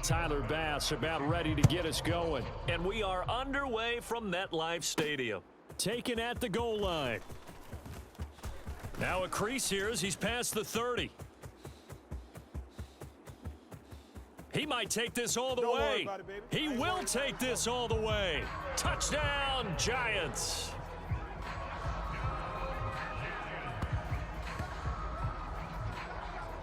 Tyler Bass about ready to get us going. And we are underway from MetLife Stadium. Taken at the goal line. Now a crease here as he's past the 30. He might take this all the way. He will take this all the way. Touchdown, Giants.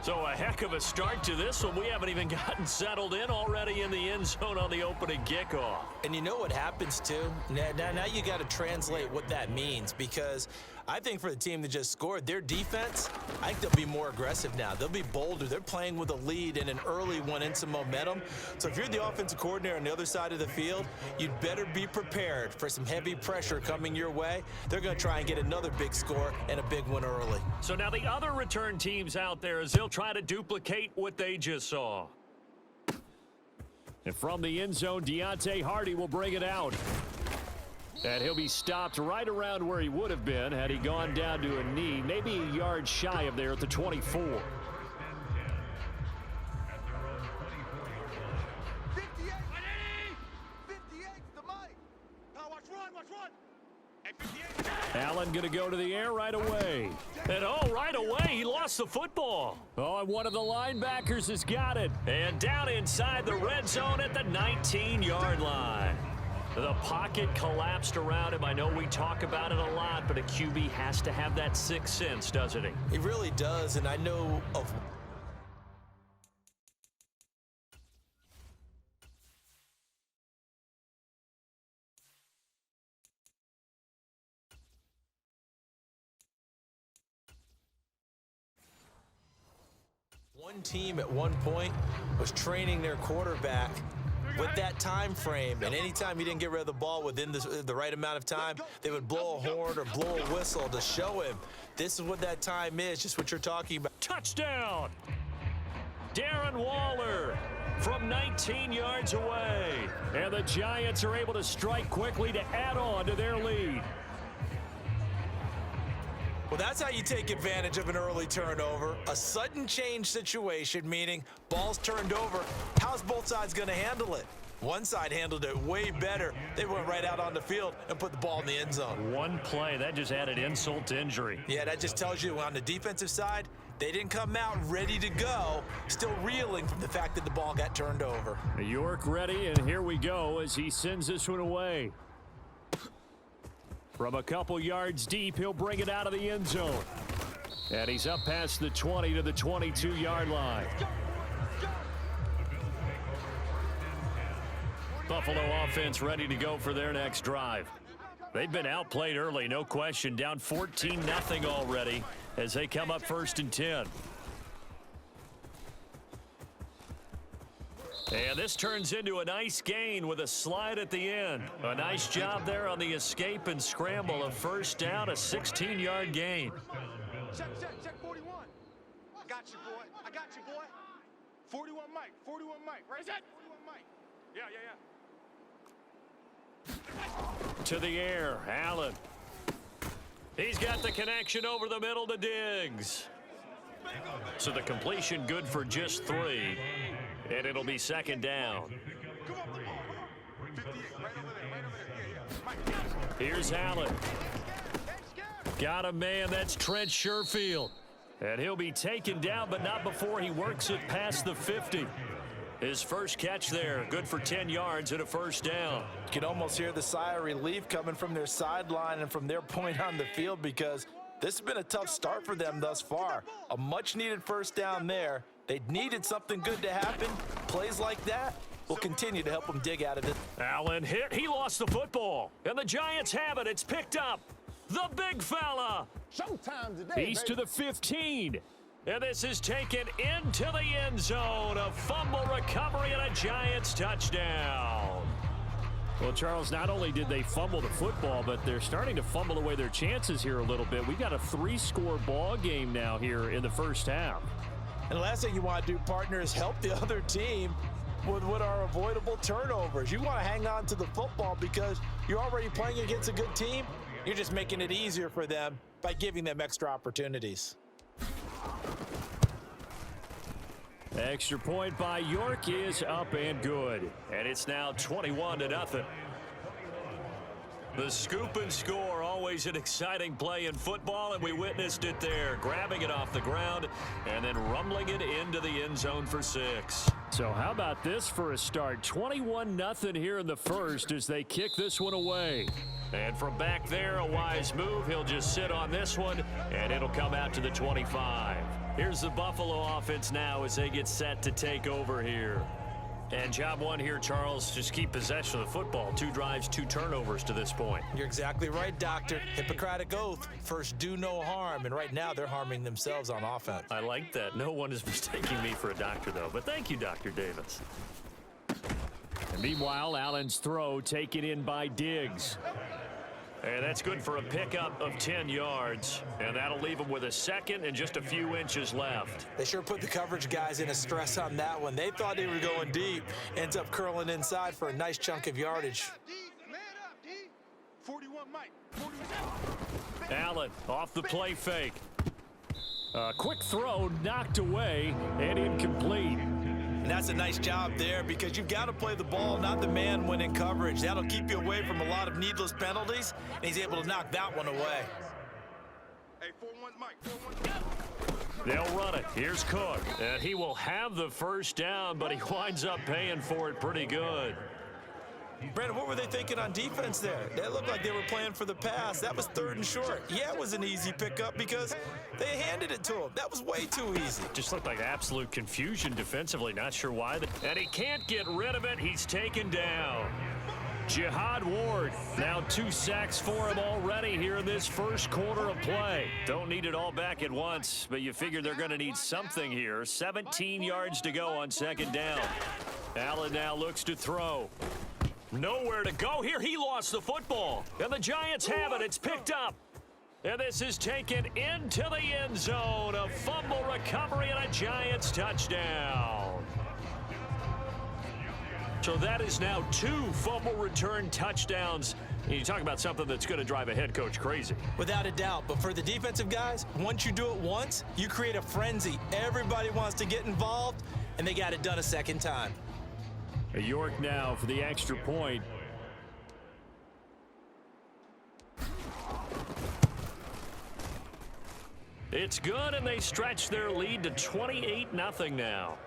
So a heck of a start to this one. We haven't even gotten settled in already in the end zone on the opening kickoff. And you know what happens, too? Now you got to translate what that means, because I think for the team that just scored, their defense, I think they'll be more aggressive now. They'll be bolder. They're playing with a lead and an early one and some momentum. So if you're the offensive coordinator on the other side of the field, you'd better be prepared for some heavy pressure coming your way. They're going to try and get another big score and a big one early. So now the other return teams out there, as they'll try to duplicate what they just saw. And from the end zone, Deontay Hardy will bring it out. And he'll be stopped right around where he would have been had he gone down to a knee, maybe a yard shy of there at the 24. 58's the mic. Watch run. Hey, 58. Allen going to go to the air right away. And right away, he lost the football. Oh, and one of the linebackers has got it. And down inside the red zone at the 19-yard line. The pocket collapsed around him. I know we talk about it a lot, but a QB has to have that sixth sense, doesn't he? He really does, and I know of one team at one point was training their quarterback with that time frame, and anytime he didn't get rid of the ball within the right amount of time, they would blow a horn or blow a whistle to show him this is what that time is, just what you're talking about. Touchdown! Darren Waller from 19 yards away. And the Giants are able to strike quickly to add on to their lead. Well, that's how you take advantage of an early turnover. A sudden change situation, meaning ball's turned over. How's both sides going to handle it? One side handled it way better. They went right out on the field and put the ball in the end zone. One play, that just added insult to injury. Yeah, that just tells you on the defensive side, they didn't come out ready to go, still reeling from the fact that the ball got turned over. York ready, and here we go as he sends this one away. From a couple yards deep, he'll bring it out of the end zone. And he's up past the 20 to the 22-yard line. Buffalo offense ready to go for their next drive. They've been outplayed early, no question. Down 14-0 already as they come up 1st and 10. And this turns into a nice gain with a slide at the end. A nice job there on the escape and scramble. A first down, a 16-yard gain. Check 41. I got you, boy. 41 Mike. Where is that? 41 Mike. Yeah. To the air, Allen. He's got the connection over the middle to Diggs. So the completion good for just 3. And it'll be 2nd down. Here's Allen. Got a man, that's Trent Sherfield. And he'll be taken down, but not before he works it past the 50. His first catch there, good for 10 yards and a first down. You can almost hear the sigh of relief coming from their sideline and from their point on the field, because this has been a tough start for them thus far. A much-needed first down there. They needed something good to happen. Plays like that will continue to help them dig out of it. Allen hit. He lost the football. And the Giants have it. It's picked up. The big fella. Showtime today, He's to the 15. And this is taken into the end zone. A fumble recovery and a Giants touchdown. Well, Charles, not only did they fumble the football, but they're starting to fumble away their chances here a little bit. We've got a 3-score ball game now here in the first half. And the last thing you want to do, partner, is help the other team with what are avoidable turnovers. You want to hang on to the football because you're already playing against a good team. You're just making it easier for them by giving them extra opportunities. Extra point by York is up and good. And it's now 21-0. The scoop and score, always an exciting play in football, and we witnessed it there, grabbing it off the ground and then rumbling it into the end zone for 6. So how about this for a start? 21-0 here in the first as they kick this one away. And from back there, a wise move. He'll just sit on this one, and it'll come out to the 25. Here's the Buffalo offense now as they get set to take over here. And job one here, Charles, just keep possession of the football. 2 drives, 2 turnovers to this point. You're exactly right, Doctor. Hippocratic oath. First, do no harm. And right now, they're harming themselves on offense. I like that. No one is mistaking me for a doctor, though. But thank you, Dr. Davis. And meanwhile, Allen's throw taken in by Diggs. And that's good for a pickup of 10 yards. And that'll leave him with a second and just a few inches left. They sure put the coverage guys in a stress on that one. They thought they were going deep. Ends up curling inside for a nice chunk of yardage. Man up, D. 41 Mike. 41. Allen off the play fake. Quick throw knocked away and incomplete. And that's a nice job there because you've got to play the ball, not the man when in coverage. That'll keep you away from a lot of needless penalties, and he's able to knock that one away. Hey, 41 Mike. 41. They'll run it. Here's Cook. And he will have the first down, but he winds up paying for it pretty good. Brandon, what were they thinking on defense there? They looked like they were playing for the pass. That was 3rd and short. Yeah, it was an easy pickup because they handed it to him. That was way too easy. Just looked like absolute confusion defensively. Not sure why. And he can't get rid of it. He's taken down. Jihad Ward, now 2 sacks for him already here in this first quarter of play. Don't need it all back at once, but you figure they're going to need something here. 17 yards to go on 2nd down. Allen now looks to throw. Nowhere to go here. He lost the football. And the Giants have it. It's picked up. And this is taken into the end zone. A fumble recovery and a Giants touchdown. So that is now 2 fumble return touchdowns. And you talk about something that's going to drive a head coach crazy. Without a doubt. But for the defensive guys, once you do it once, you create a frenzy. Everybody wants to get involved, and they got it done a second time. York now for the extra point. It's good, and they stretch their lead to 28-0 now.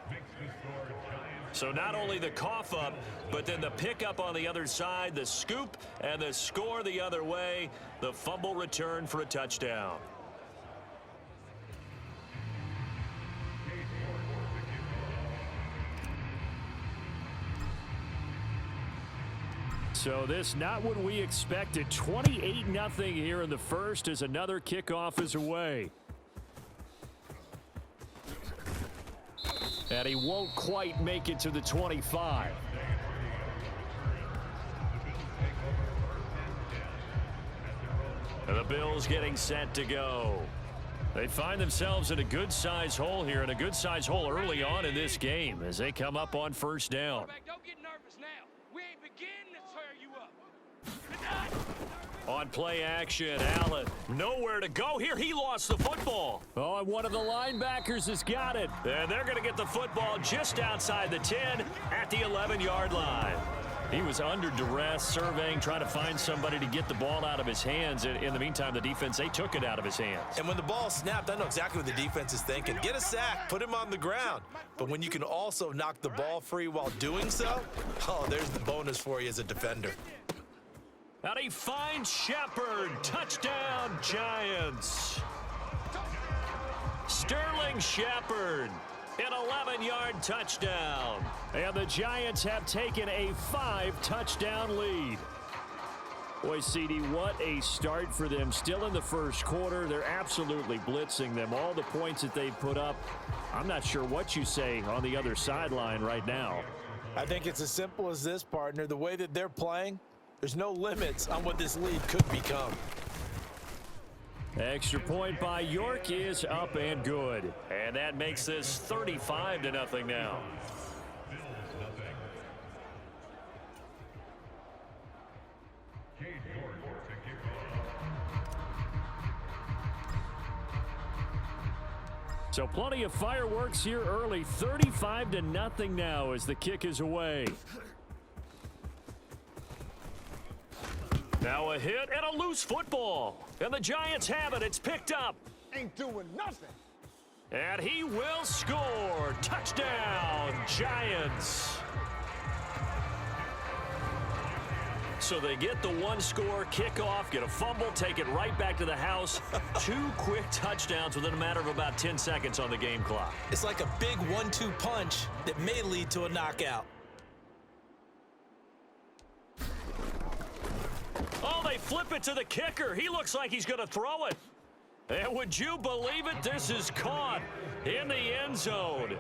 So not only the cough up, but then the pickup on the other side, the scoop, and the score the other way. The fumble return for a touchdown. So this not what we expected. 28-0 here in the first as another kickoff is away. And he won't quite make it to the 25. And the Bills getting set to go. They find themselves in a good-sized hole here, and a good-sized hole early on in this game as they come up on 1st down. Don't get nervous now. We ain't beginning to tear you up. On play action, Allen. Nowhere to go here. He lost the football. Oh, and one of the linebackers has got it. And they're going to get the football just outside the 10 at the 11-yard line. He was under duress, surveying, trying to find somebody to get the ball out of his hands. In the meantime, the defense, they took it out of his hands. And when the ball snapped, I know exactly what the defense is thinking. Get a sack, put him on the ground. But when you can also knock the ball free while doing so, oh, there's the bonus for you as a defender. And he finds Shepard. Touchdown, Giants. Sterling Shepard. An 11-yard touchdown. And the Giants have taken a 5-touchdown lead. Boy, CD, what a start for them. Still in the first quarter. They're absolutely blitzing them. All the points that they've put up, I'm not sure what you say on the other sideline right now. I think it's as simple as this, partner. The way that they're playing, there's no limits on what this lead could become. Extra point by York is up and good. And that makes this 35-0 now. So plenty of fireworks here early. 35-0 now as the kick is away. Now a hit and a loose football. And the Giants have it. It's picked up. Ain't doing nothing. And he will score. Touchdown, Giants. So they get the one-score kickoff, get a fumble, take it right back to the house. 2 quick touchdowns within a matter of about 10 seconds on the game clock. It's like a big 1-2 punch that may lead to a knockout. Oh, they flip it to the kicker. He looks like he's going to throw it. And would you believe it? This is caught in the end zone.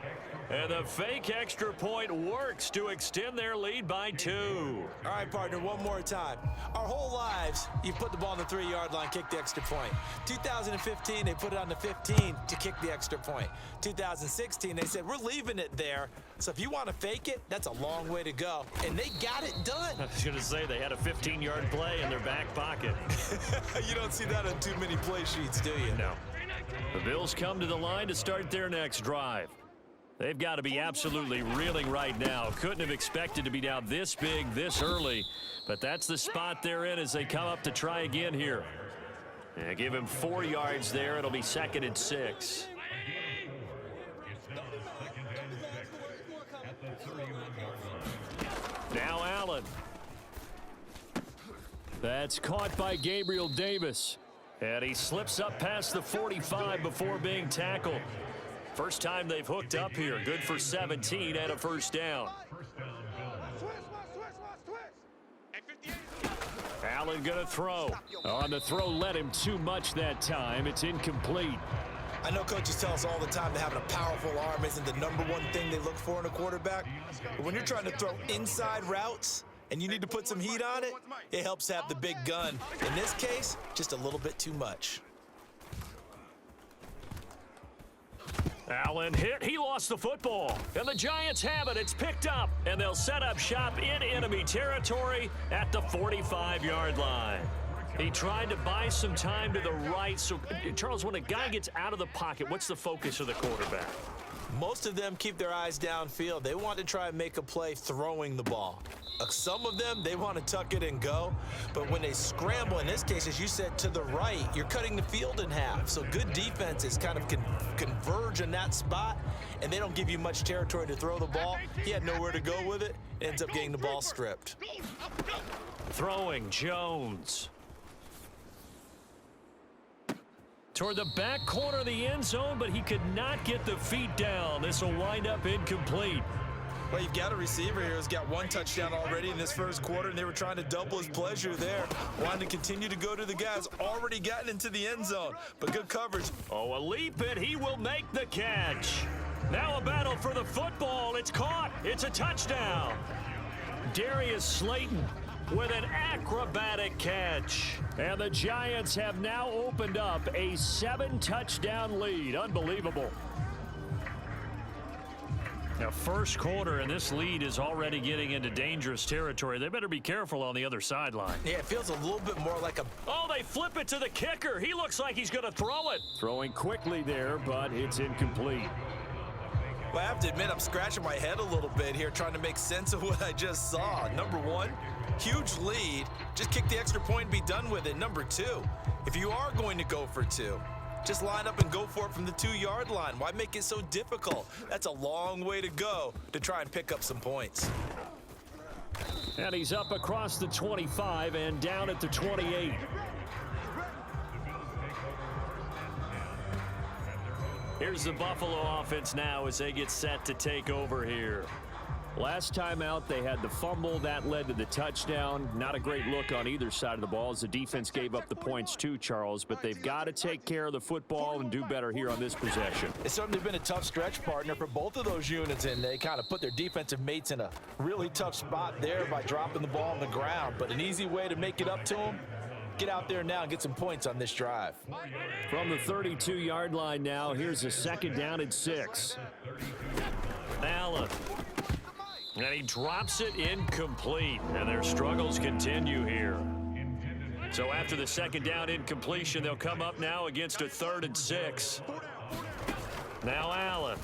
And the fake extra point works to extend their lead by 2. All right, partner, one more time. Our whole lives, you put the ball on the 3-yard line, kick the extra point. 2015, they put it on the 15 to kick the extra point. 2016, they said, we're leaving it there. So if you want to fake it, that's a long way to go. And they got it done. I was going to say they had a 15-yard play in their back pocket. You don't see that on too many play sheets, do you? No. The Bills come to the line to start their next drive. They've got to be absolutely reeling right now. Couldn't have expected to be down this big, this early. But that's the spot they're in as they come up to try again here. Yeah, give him 4 yards there. It'll be 2nd and 6. Now Allen. That's caught by Gabriel Davis. And he slips up past the 45 before being tackled. First time they've hooked up here. Good for 17 and a first down. Allen gonna throw. On the throw, led him too much that time. It's incomplete. I know coaches tell us all the time that having a powerful arm isn't the #1 thing they look for in a quarterback. But when you're trying to throw inside routes and you need to put some heat on it, it helps have the big gun. In this case, just a little bit too much. Allen hit. He lost the football. And the Giants have it. It's picked up. And they'll set up shop in enemy territory at the 45-yard line. He tried to buy some time to the right. So, Charles, when a guy gets out of the pocket, what's the focus of the quarterback? Most of them keep their eyes downfield. They want to try and make a play throwing the ball. Some of them, they want to tuck it and go. But when they scramble, in this case, as you said, to the right, you're cutting the field in half. So good defenses kind of converge in that spot, and they don't give you much territory to throw the ball. He had nowhere to go with it. Ends up getting the ball stripped. Throwing Jones. Toward the back corner of the end zone, but he could not get the feet down. This will wind up incomplete. Well, you've got a receiver here who's got 1 touchdown already in this first quarter, and they were trying to double his pleasure there. Wanting to continue to go to the guys already gotten into the end zone, but good coverage. Oh, a leap, and he will make the catch. Now a battle for the football. It's caught. It's a touchdown. Darius Slayton with an acrobatic catch. And the Giants have now opened up a 7-touchdown lead. Unbelievable. Now, first quarter, and this lead is already getting into dangerous territory. They better be careful on the other sideline. Yeah, it feels a little bit more like a... Oh, they flip it to the kicker. He looks like he's going to throw it. Throwing quickly there, but it's incomplete. Well, I have to admit, I'm scratching my head a little bit here trying to make sense of what I just saw. #1, huge lead. Just kick the extra point and be done with it. #2, if you are going to go for 2, just line up and go for it from the 2-yard line. Why make it so difficult? That's a long way to go to try and pick up some points. And he's up across the 25 and down at the 28. Here's the Buffalo offense now as they get set to take over here. Last time out, they had the fumble. That led to the touchdown. Not a great look on either side of the ball as the defense gave up the points too, Charles. But they've got to take care of the football and do better here on this possession. It's certainly been a tough stretch, partner, for both of those units, and they kind of put their defensive mates in a really tough spot there by dropping the ball on the ground. But an easy way to make it up to them, get out there now and get some points on this drive. From the 32-yard line now, here's a 2nd down and 6. Allen. And he drops it incomplete, and their struggles continue here. So after the 2nd down incompletion, they'll come up now against a 3rd and 6. Now Allen.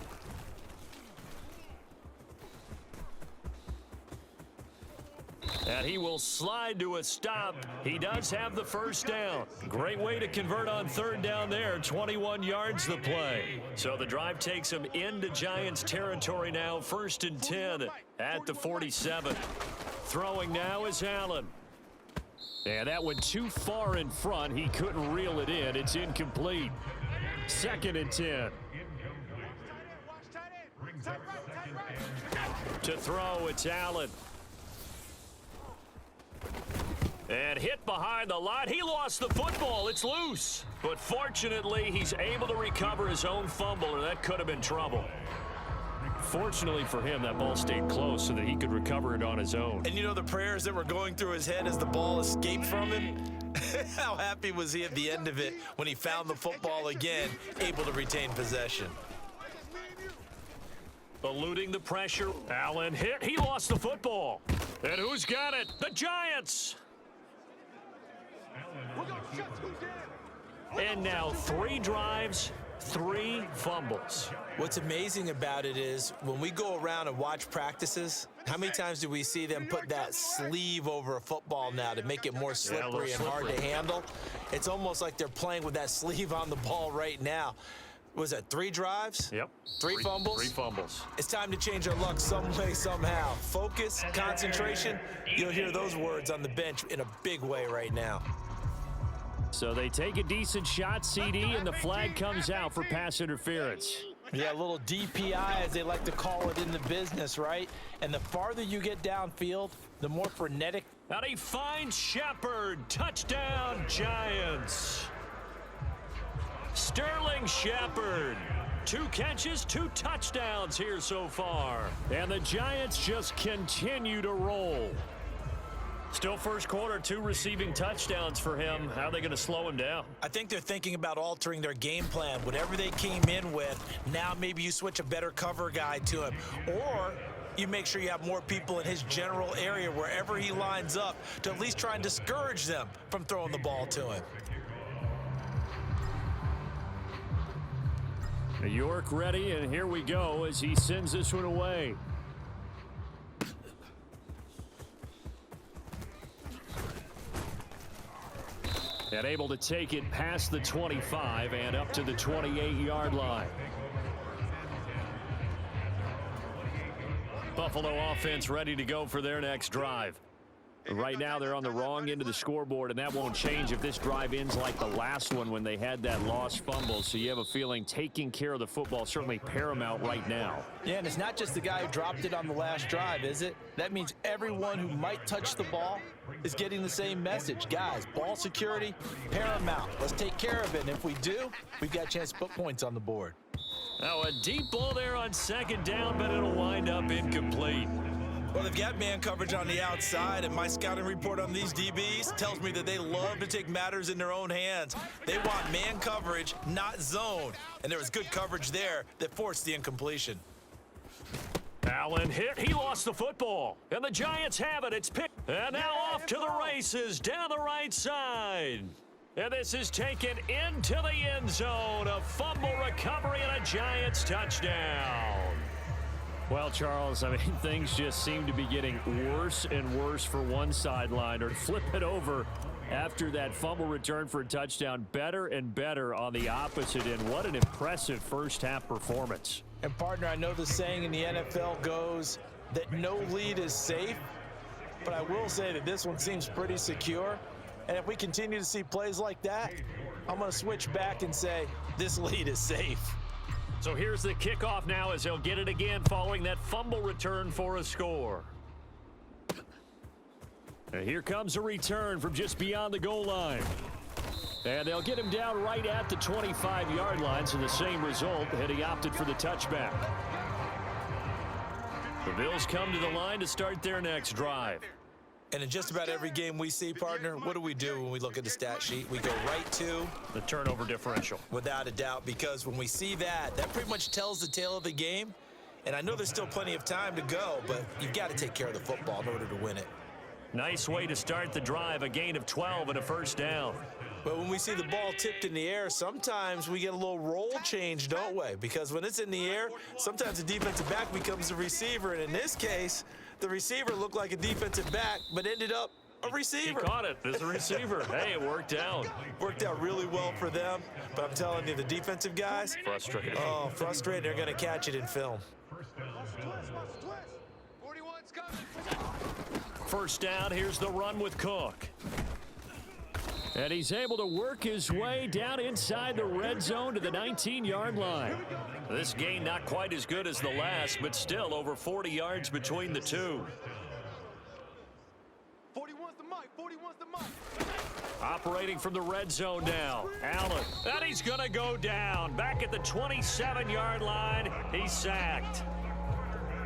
And he will slide to a stop. He does have the first down. Great way to convert on third down there. 21 yards the play. So the drive takes him into Giants territory now. 1st and 10 at the 47. Throwing now is Allen. And that went too far in front. He couldn't reel it in. It's incomplete. 2nd and 10. To throw, it's Allen. And hit behind the line. He lost the football. It's loose. But fortunately, he's able to recover his own fumble, or that could have been trouble. Fortunately for him, that ball stayed close so that he could recover it on his own. And you know the prayers that were going through his head as the ball escaped from him? How happy was he at the end of it when he found the football again, able to retain possession? Eluding the pressure. Allen hit. He lost the football. And who's got it? The Giants. And now 3 drives, 3 fumbles. What's amazing about it is when we go around and watch practices, how many times do we see them put that sleeve over a football now to make it more slippery and hard to handle? It's almost like they're playing with that sleeve on the ball right now. Was that 3 drives? Yep. 3 fumbles? 3 fumbles. It's time to change our luck some way, somehow. Focus, concentration, you'll hear those words on the bench in a big way right now. So they take a decent shot, CD, and the flag comes out for pass interference. Yeah, a little DPI, as they like to call it in the business, right? And the farther you get downfield, the more frenetic. And he finds Shepard. Touchdown, Giants. Sterling Shepard. 2 catches, 2 touchdowns here so far. And the Giants just continue to roll. Still first quarter, 2 receiving touchdowns for him. How are they going to slow him down? I think they're thinking about altering their game plan. Whatever they came in with, now maybe you switch a better cover guy to him. Or you make sure you have more people in his general area wherever he lines up to at least try and discourage them from throwing the ball to him. York ready, and here we go as he sends this one away. And able to take it past the 25 and up to the 28-yard line. Buffalo offense ready to go for their next drive. Right now they're on the wrong end of the scoreboard, and that won't change if this drive ends like the last one when they had that lost fumble. So you have a feeling taking care of the football certainly paramount right now. Yeah, and it's not just the guy who dropped it on the last drive, is it? That means everyone who might touch the ball is getting the same message. Guys, ball security, paramount. Let's take care of it, and if we do, we've got a chance to put points on the board. Now a deep ball there on 2nd down, but it'll wind up incomplete. Well, they've got man coverage on the outside, and my scouting report on these DBs tells me that they love to take matters in their own hands. They want man coverage, not zone. And there was good coverage there that forced the incompletion. Allen hit. He lost the football. And the Giants have it. It's picked. And now off to the races down the right side. And this is taken into the end zone. A fumble recovery and a Giants touchdown. Well, Charles, I mean, things just seem to be getting worse and worse for one sideline. Or flip it over after that fumble return for a touchdown. Better and better on the opposite end. What an impressive first-half performance. And, partner, I know the saying in the NFL goes that no lead is safe. But I will say that this one seems pretty secure. And if we continue to see plays like that, I'm going to switch back and say this lead is safe. So here's the kickoff now as he'll get it again following that fumble return for a score. And here comes a return from just beyond the goal line. And they'll get him down right at the 25-yard line, so the same result had he opted for the touchback. The Bills come to the line to start their next drive. And in just about every game we see, partner, what do we do when we look at the stat sheet? We go right to the turnover differential. Without a doubt, because when we see that, that pretty much tells the tale of the game. And I know there's still plenty of time to go, but you've got to take care of the football in order to win it. Nice way to start the drive, a gain of 12 and a first down. But when we see the ball tipped in the air, sometimes we get a little role change, don't we? Because when it's in the air, sometimes the defensive back becomes the receiver. And in this case, the receiver looked like a defensive back, but ended up a receiver. He caught it as a receiver. Hey, it worked out. Worked out really well for them. But I'm telling you, the defensive guys, Frustrated. oh, frustrated. They're going to catch it in film. First down, here's the run with Cook. And he's able to work his way down inside the red zone to the 19-yard line. This gain not quite as good as the last, but still over 40 yards between the two. 41's the mic. 41's the mic. Operating from the red zone now. Allen. And he's going to go down. Back at the 27-yard line, he's sacked.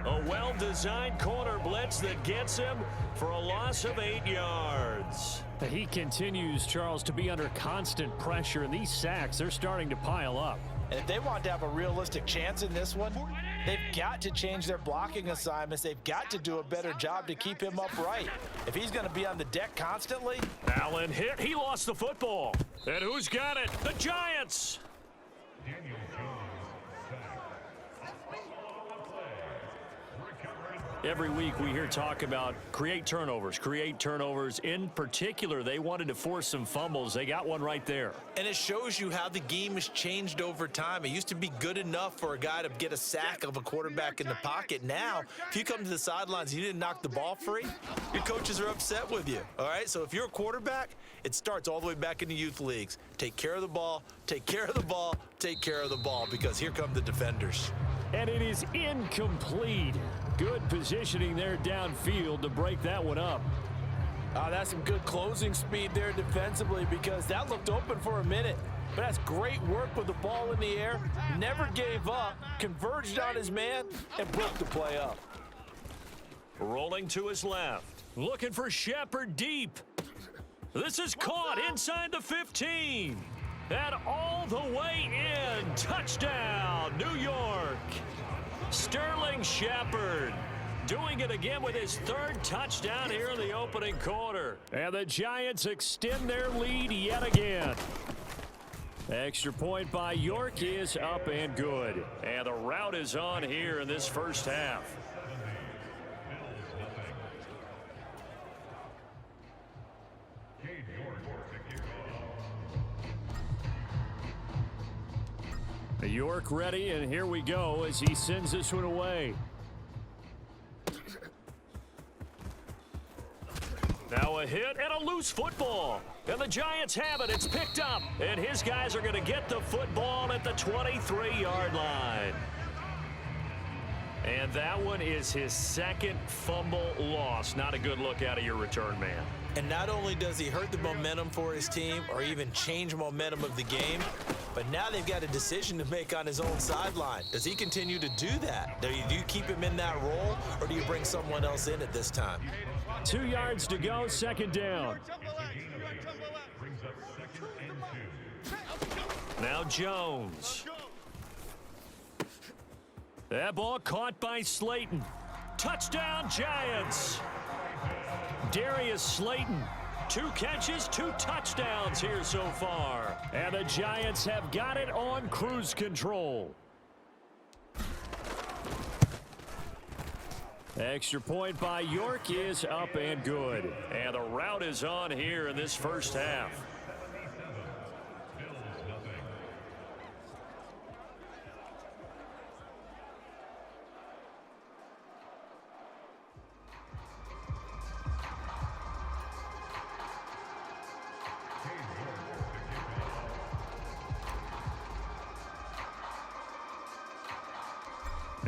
A well-designed corner blitz that gets him for a loss of 8 yards. He continues, Charles, to be under constant pressure, and these sacks, they're starting to pile up. And if they want to have a realistic chance in this one, they've got to change their blocking assignments. They've got to do a better job to keep him upright. If he's going to be on the deck constantly. Allen hit. He lost the football. And who's got it? The Giants. Every week we hear talk about create turnovers. In particular, they wanted to force some fumbles. They got one right there. And it shows you how the game has changed over time. It used to be good enough for a guy to get a sack of a quarterback in the pocket. Now, if you come to the sidelines and you didn't knock the ball free, your coaches are upset with you. All right, so if you're a quarterback, it starts all the way back in the youth leagues. Take care of the ball, take care of the ball, take care of the ball, because here come the defenders. And it is incomplete. Good positioning there downfield to break that one up. That's some good closing speed there defensively, because that looked open for a minute. But that's great work with the ball in the air. Never gave up, converged on his man, and broke the play up. Rolling to his left. Looking for Shepard deep. This is caught inside the 15. And all the way in. Touchdown, New York. Sterling Shepard doing it again with his third touchdown here in the opening quarter. And the Giants extend their lead yet again. Extra point by York is up and good. And the route is on here in this first half. York ready, and here we go as he sends this one away. Now a hit and a loose football. And the Giants have it. It's picked up. And his guys are going to get the football at the 23-yard line. And that one is his second fumble loss. Not a good look out of your return man. And not only does he hurt the momentum for his team or even change momentum of the game, but now they've got a decision to make on his own sideline. Does he continue to do that? Do you keep him in that role, or do you bring someone else in at this time? 2 yards to go, second down. Now Jones. That ball caught by Slayton. Touchdown, Giants. Darius Slayton. 2 catches, 2 touchdowns here so far. And the Giants have got it on cruise control. Extra point by York is up and good. And the route is on here in this first half.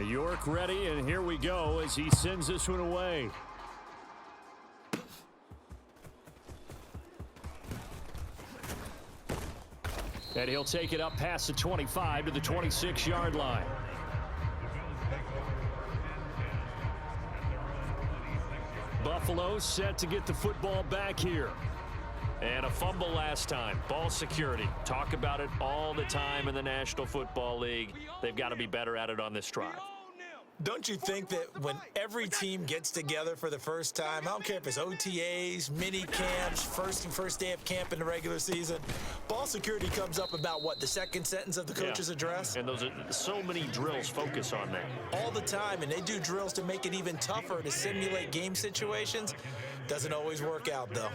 York ready, and here we go as he sends this one away. And he'll take it up past the 25 to the 26-yard line. Buffalo set to get the football back here. And a fumble last time. Ball security. Talk about it all the time in the National Football League. They've got to be better at it on this drive. Don't you think that when every team gets together for the first time, I don't care if it's OTAs, mini camps, first day of camp in the regular season, ball security comes up about what, the second sentence of the coach's address? And those are so many drills focus on that. All the time, and they do drills to make it even tougher to simulate game situations. Doesn't always work out, though.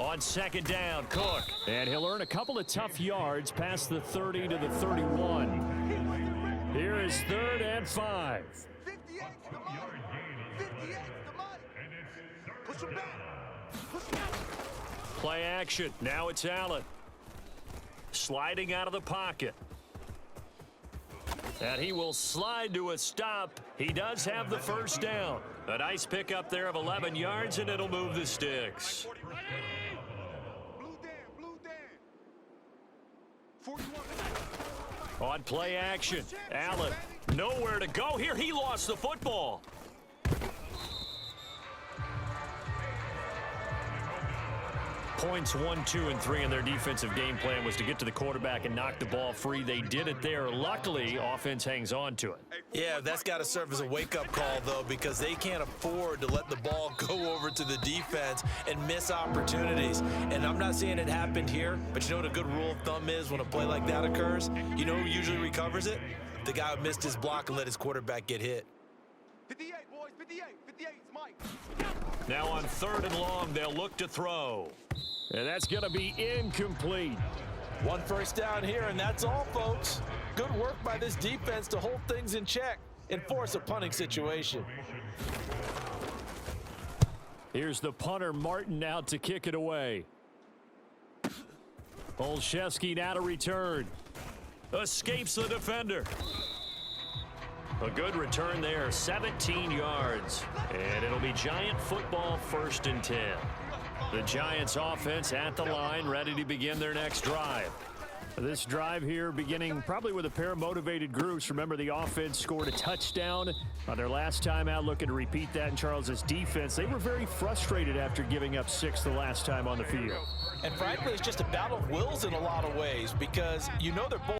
On second down, Cook. And he'll earn a couple of tough yards past the 30 to the 31. Here is 3rd and 5. 58 to the money. 58 to the money. Push him back. Push him back. Play action. Now it's Allen. Sliding out of the pocket. And he will slide to a stop. He does have the first down. A nice pickup there of 11 yards, and it'll move the sticks. Blue Dan. 41. On play action, Allen. Nowhere to go here. He lost the football. Points 1, 2, and 3 in their defensive game plan was to get to the quarterback and knock the ball free. They did it there. Luckily, offense hangs on to it. Yeah, that's got to serve as a wake-up call, though, because they can't afford to let the ball go over to the defense and miss opportunities. And I'm not saying it happened here, but you know what a good rule of thumb is when a play like that occurs? You know who usually recovers it? The guy who missed his block and let his quarterback get hit. 58, boys. 58. 58 is Mike. Now on 3rd and long, they'll look to throw. And that's going to be incomplete. One first down here, and that's all, folks. Good work by this defense to hold things in check and force a punting situation. Here's the punter, Martin, out to kick it away. Olszewski now to return. Escapes the defender. A good return there, 17 yards. And it'll be Giant football, 1st and 10. The Giants offense at the line, ready to begin their next drive. This drive here beginning probably with a pair of motivated groups. Remember, the offense scored a touchdown on their last time out, looking to repeat that in Charles's defense. They were very frustrated after giving up 6 the last time on the field. And frankly, it's just a battle of wills in a lot of ways because you know they're both